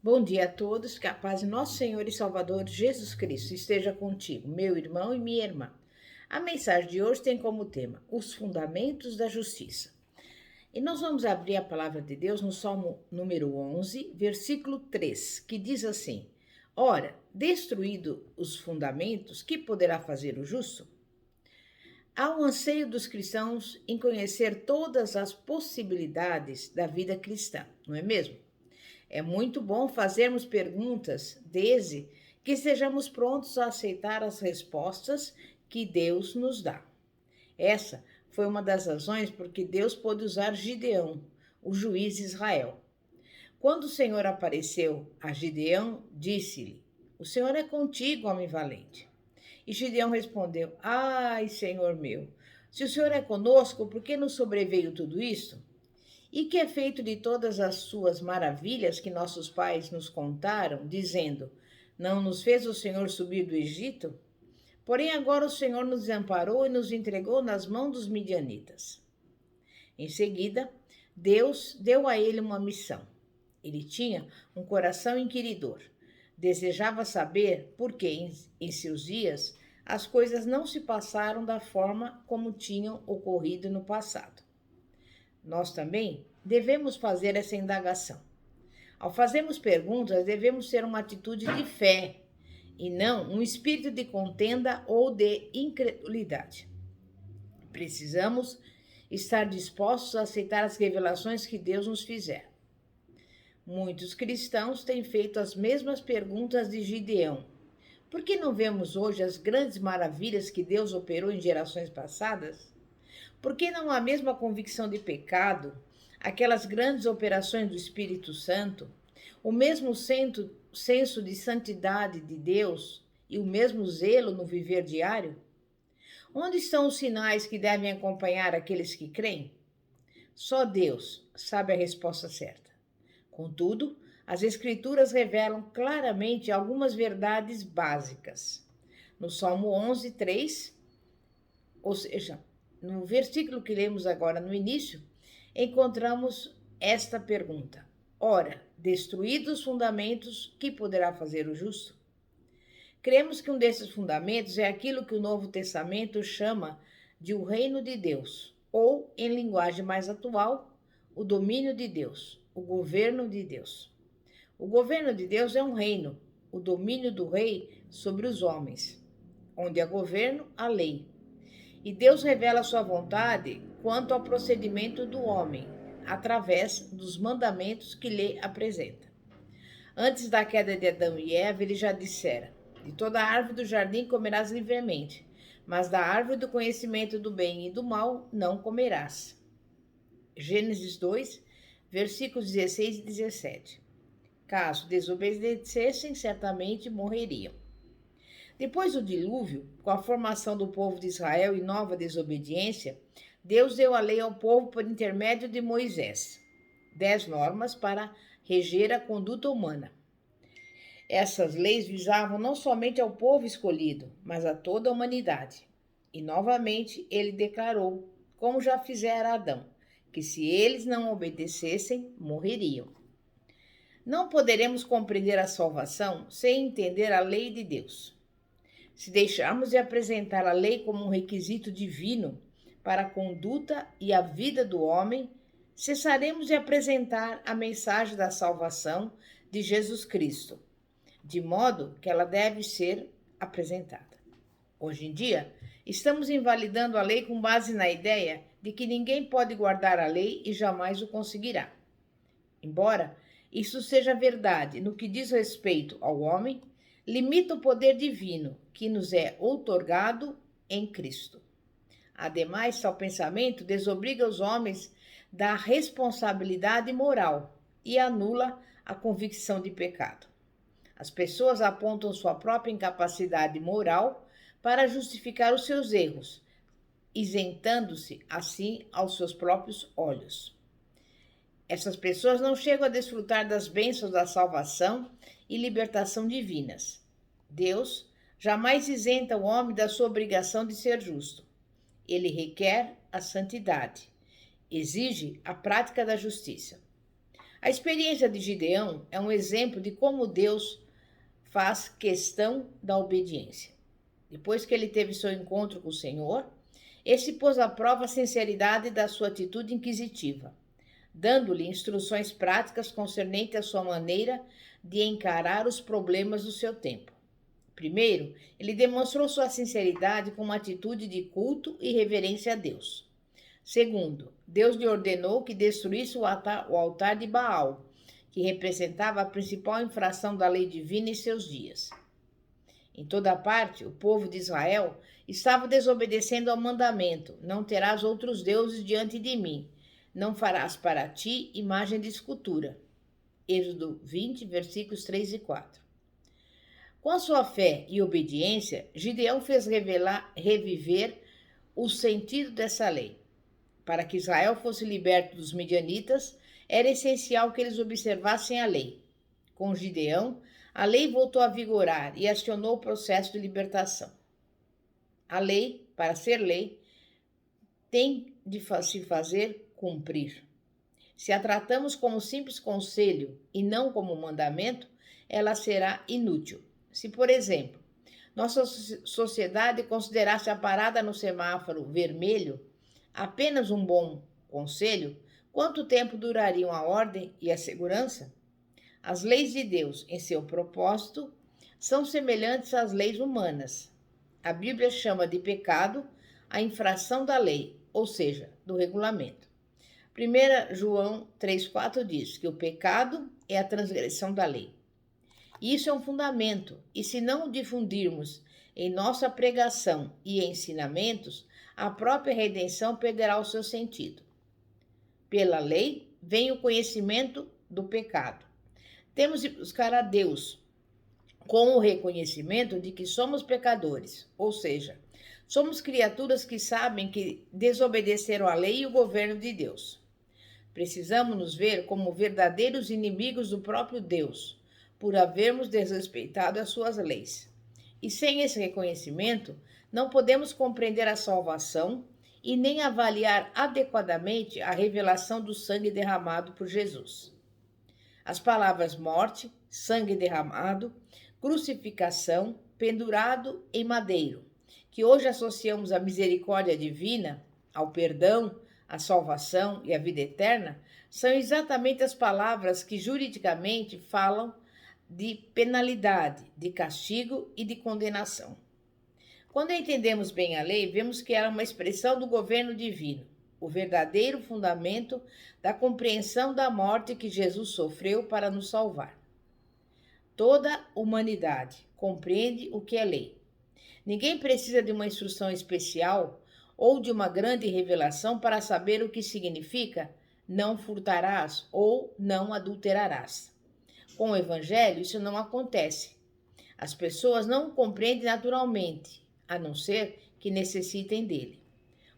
Bom dia a todos, que a paz de nosso Senhor e Salvador Jesus Cristo esteja contigo, meu irmão e minha irmã. A mensagem de hoje tem como tema os fundamentos da justiça. E nós vamos abrir a palavra de Deus no Salmo número 11, versículo 3, que diz assim: Ora, destruído os fundamentos, que poderá fazer o justo? Há um anseio dos cristãos em conhecer todas as possibilidades da vida cristã, não é mesmo? É muito bom fazermos perguntas, desde que estejamos prontos a aceitar as respostas que Deus nos dá. Essa foi uma das razões por que Deus pôde usar Gideão, o juiz de Israel. Quando o Senhor apareceu a Gideão, disse-lhe: O Senhor é contigo, homem valente. E Gideão respondeu: Ai, Senhor meu, se o Senhor é conosco, por que nos sobreveio tudo isto? E que é feito de todas as suas maravilhas que nossos pais nos contaram, dizendo: Não nos fez o Senhor subir do Egito? Porém, agora o Senhor nos desamparou e nos entregou nas mãos dos midianitas. Em seguida, Deus deu a ele uma missão. Ele tinha um coração inquiridor. Desejava saber por que, em seus dias, as coisas não se passaram da forma como tinham ocorrido no passado. Nós também devemos fazer essa indagação. Ao fazermos perguntas, devemos ter uma atitude de fé e não um espírito de contenda ou de incredulidade. Precisamos estar dispostos a aceitar as revelações que Deus nos fizer. Muitos cristãos têm feito as mesmas perguntas de Gideão. Por que não vemos hoje as grandes maravilhas que Deus operou em gerações passadas? Por que não há a mesma convicção de pecado, aquelas grandes operações do Espírito Santo, o mesmo senso de santidade de Deus e o mesmo zelo no viver diário? Onde estão os sinais que devem acompanhar aqueles que creem? Só Deus sabe a resposta certa. Contudo, as Escrituras revelam claramente algumas verdades básicas. No Salmo 11, 3, ou seja, no versículo que lemos agora no início, encontramos esta pergunta: Ora, destruídos os fundamentos, que poderá fazer o justo? Cremos que um desses fundamentos é aquilo que o Novo Testamento chama de o reino de Deus, ou, em linguagem mais atual, o domínio de Deus, o governo de Deus. O governo de Deus é um reino, o domínio do rei sobre os homens, onde há governo, há lei. E Deus revela a sua vontade quanto ao procedimento do homem, através dos mandamentos que lhe apresenta. Antes da queda de Adão e Eva, ele já dissera: De toda árvore do jardim comerás livremente, mas da árvore do conhecimento do bem e do mal não comerás. Gênesis 2, versículos 16 e 17. Caso desobedecessem, certamente morreriam. Depois do dilúvio, com a formação do povo de Israel e nova desobediência, Deus deu a lei ao povo por intermédio de Moisés. 10 normas para reger a conduta humana. Essas leis visavam não somente ao povo escolhido, mas a toda a humanidade. E novamente ele declarou, como já fizera Adão, que se eles não obedecessem, morreriam. Não poderemos compreender a salvação sem entender a lei de Deus. Se deixarmos de apresentar a lei como um requisito divino para a conduta e a vida do homem, cessaremos de apresentar a mensagem da salvação de Jesus Cristo, de modo que ela deve ser apresentada. Hoje em dia, estamos invalidando a lei com base na ideia de que ninguém pode guardar a lei e jamais o conseguirá. Embora isso seja verdade no que diz respeito ao homem, limita o poder divino que nos é outorgado em Cristo. Ademais, tal pensamento desobriga os homens da responsabilidade moral e anula a convicção de pecado. As pessoas apontam sua própria incapacidade moral para justificar os seus erros, isentando-se assim aos seus próprios olhos. Essas pessoas não chegam a desfrutar das bênçãos da salvação e libertação divinas. Deus jamais isenta o homem da sua obrigação de ser justo. Ele requer a santidade, exige a prática da justiça. A experiência de Gideão é um exemplo de como Deus faz questão da obediência. Depois que ele teve seu encontro com o Senhor, este pôs à prova a sinceridade da sua atitude inquisitiva, dando-lhe instruções práticas concernentes à sua maneira de encarar os problemas do seu tempo. Primeiro, ele demonstrou sua sinceridade com uma atitude de culto e reverência a Deus. Segundo, Deus lhe ordenou que destruísse o altar de Baal, que representava a principal infração da lei divina em seus dias. Em toda parte, o povo de Israel estava desobedecendo ao mandamento: não terás outros deuses diante de mim, não farás para ti imagem de escultura. Êxodo 20, versículos 3 e 4. Com a sua fé e obediência, Gideão fez reviver o sentido dessa lei. Para que Israel fosse liberto dos midianitas, era essencial que eles observassem a lei. Com Gideão, a lei voltou a vigorar e acionou o processo de libertação. A lei, para ser lei, tem de se fazer cumprir. Se a tratamos como simples conselho e não como mandamento, ela será inútil. Se, por exemplo, nossa sociedade considerasse a parada no semáforo vermelho apenas um bom conselho, quanto tempo durariam a ordem e a segurança? As leis de Deus, em seu propósito, são semelhantes às leis humanas. A Bíblia chama de pecado a infração da lei, ou seja, do regulamento. 1 João 3,4 diz que o pecado é a transgressão da lei. Isso é um fundamento, e se não o difundirmos em nossa pregação e ensinamentos, a própria redenção perderá o seu sentido. Pela lei vem o conhecimento do pecado. Temos de buscar a Deus com o reconhecimento de que somos pecadores, ou seja, somos criaturas que sabem que desobedeceram à lei e o governo de Deus. Precisamos nos ver como verdadeiros inimigos do próprio Deus, por havermos desrespeitado as suas leis. E sem esse reconhecimento, não podemos compreender a salvação e nem avaliar adequadamente a revelação do sangue derramado por Jesus. As palavras morte, sangue derramado, crucificação, pendurado em madeiro, que hoje associamos à misericórdia divina, ao perdão, à salvação e à vida eterna, são exatamente as palavras que juridicamente falam de penalidade, de castigo e de condenação. Quando entendemos bem a lei, vemos que ela é uma expressão do governo divino, o verdadeiro fundamento da compreensão da morte que Jesus sofreu para nos salvar. Toda a humanidade compreende o que é lei. Ninguém precisa de uma instrução especial ou de uma grande revelação para saber o que significa não furtarás ou não adulterarás. Com o Evangelho, isso não acontece. As pessoas não o compreendem naturalmente, a não ser que necessitem dele.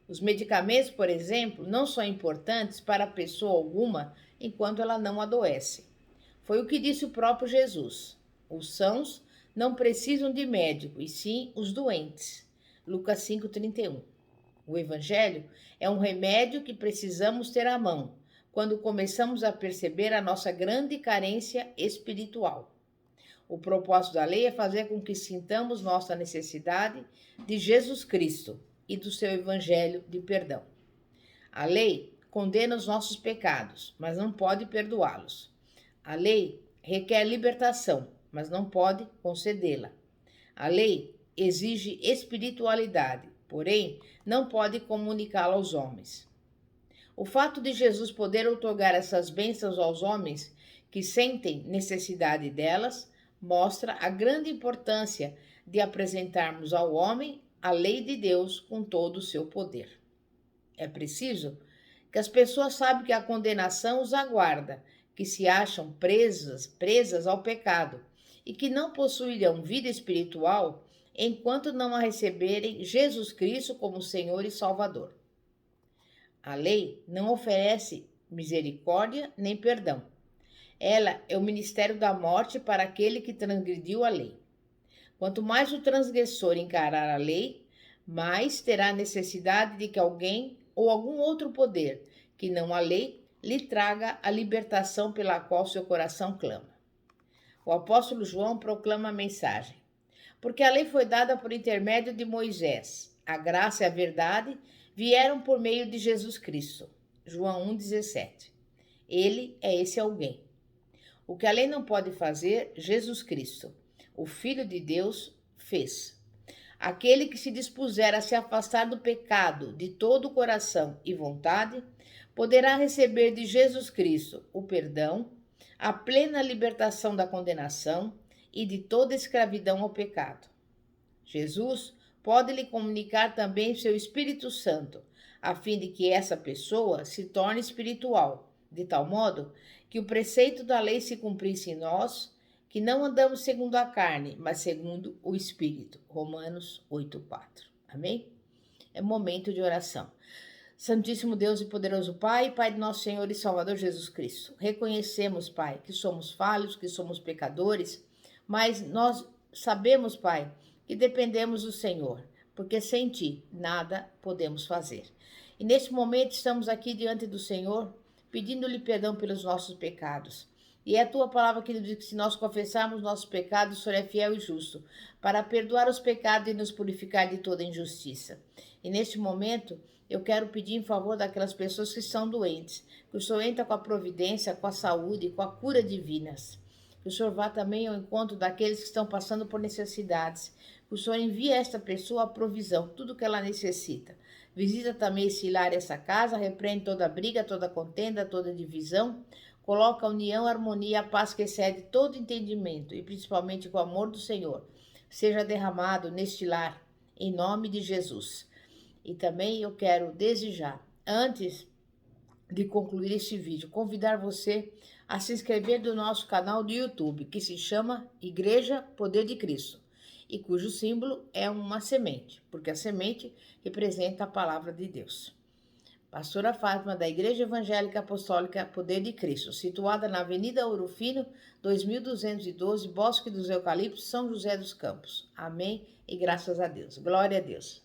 Os medicamentos, por exemplo, não são importantes para pessoa alguma enquanto ela não adoece. Foi o que disse o próprio Jesus. Os sãos não precisam de médico, e sim os doentes. Lucas 5,31. O Evangelho é um remédio que precisamos ter à mão, quando começamos a perceber a nossa grande carência espiritual. O propósito da lei é fazer com que sintamos nossa necessidade de Jesus Cristo e do seu evangelho de perdão. A lei condena os nossos pecados, mas não pode perdoá-los. A lei requer libertação, mas não pode concedê-la. A lei exige espiritualidade, porém não pode comunicá-la aos homens. O fato de Jesus poder outorgar essas bênçãos aos homens que sentem necessidade delas mostra a grande importância de apresentarmos ao homem a lei de Deus com todo o seu poder. É preciso que as pessoas saibam que a condenação os aguarda, que se acham presas ao pecado e que não possuirão vida espiritual enquanto não a receberem Jesus Cristo como Senhor e Salvador. A lei não oferece misericórdia nem perdão. Ela é o ministério da morte para aquele que transgrediu a lei. Quanto mais o transgressor encarar a lei, mais terá necessidade de que alguém ou algum outro poder, que não a lei, lhe traga a libertação pela qual seu coração clama. O apóstolo João proclama a mensagem. Porque a lei foi dada por intermédio de Moisés. A graça e a verdade vieram por meio de Jesus Cristo. João 1,17. Ele é esse alguém. O que a lei não pode fazer, Jesus Cristo, o Filho de Deus, fez. Aquele que se dispuser a se afastar do pecado de todo o coração e vontade, poderá receber de Jesus Cristo o perdão, a plena libertação da condenação e de toda escravidão ao pecado. Jesus pode lhe comunicar também seu Espírito Santo, a fim de que essa pessoa se torne espiritual, de tal modo que o preceito da lei se cumprisse em nós, que não andamos segundo a carne, mas segundo o Espírito. Romanos 8,4. Amém? É momento de oração. Santíssimo Deus e poderoso Pai, Pai de nosso Senhor e Salvador Jesus Cristo, reconhecemos, Pai, que somos falhos, que somos pecadores, mas nós sabemos, Pai, que dependemos do Senhor, porque sem Ti nada podemos fazer. E neste momento estamos aqui diante do Senhor, pedindo-lhe perdão pelos nossos pecados. E é a Tua palavra que nos diz que se nós confessarmos nossos pecados, o Senhor é fiel e justo, para perdoar os pecados e nos purificar de toda injustiça. E neste momento, eu quero pedir em favor daquelas pessoas que estão doentes, que o Senhor entre com a providência, com a saúde, com a cura divinas. Que o Senhor vá também ao encontro daqueles que estão passando por necessidades. Que o Senhor envie a esta pessoa a provisão, tudo que ela necessita. Visita também esse lar e essa casa, repreende toda briga, toda contenda, toda divisão. Coloca a união, a harmonia e a paz que excede todo entendimento, e principalmente com o amor do Senhor, seja derramado neste lar, em nome de Jesus. E também eu quero desejar, antes de concluir este vídeo, convidar você a se inscrever no nosso canal do YouTube, que se chama Igreja Poder de Cristo, e cujo símbolo é uma semente, porque a semente representa a palavra de Deus. Pastora Fátima, da Igreja Evangélica Apostólica Poder de Cristo, situada na Avenida Ouro Fino, 2212, Bosque dos Eucaliptos, São José dos Campos. Amém e graças a Deus. Glória a Deus.